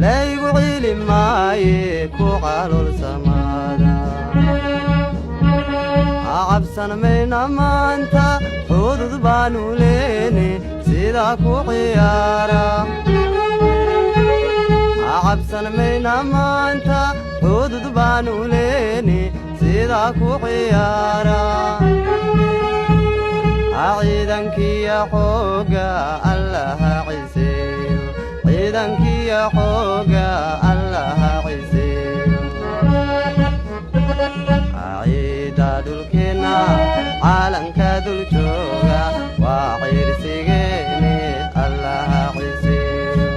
laygu cili maaye ku qalul samaada cabsan mayna maanta xudud baanu leene sida ku ciyaara cabsan mayna maanta xudud baanu leene sida ku ciyaara ciidankiya xooga allaha ciseeyo ciidankiya xooga allaha ciseeyo ciida dhulkeenna caalanka dul jooga waa ciirsigeene allaha ciseeyo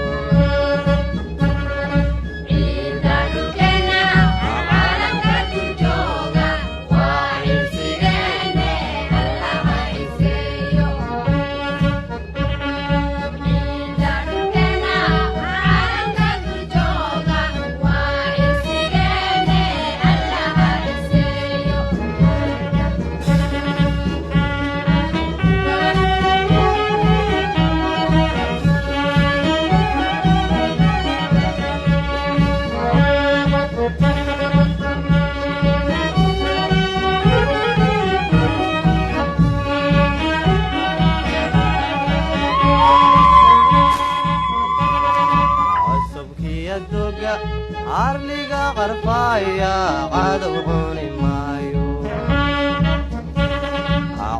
arliga qarfaya cadow cuni maayo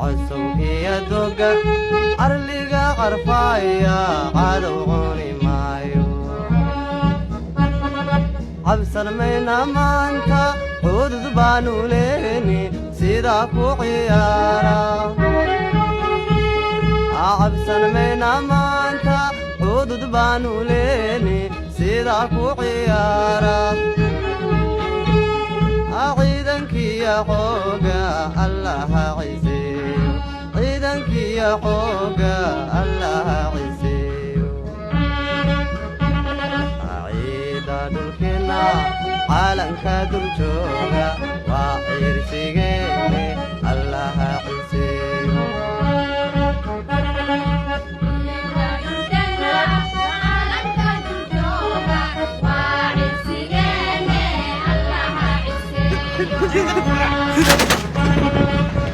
cusubkiya doga arliga qarfaya cadow cuni maayo cabsan mayna maanta xudud baanu leeni sida ku ciyaara cabsan mayna maanta xudud baanu leeni sida ku ciyaara ciidankiya xooga allaha ciseeyo ciidankiya xooga allaha ciseeyo ciida dhulkeenna caalanka dul jooga waa ciirsigeene allaha ciseeyo Ha ha ha!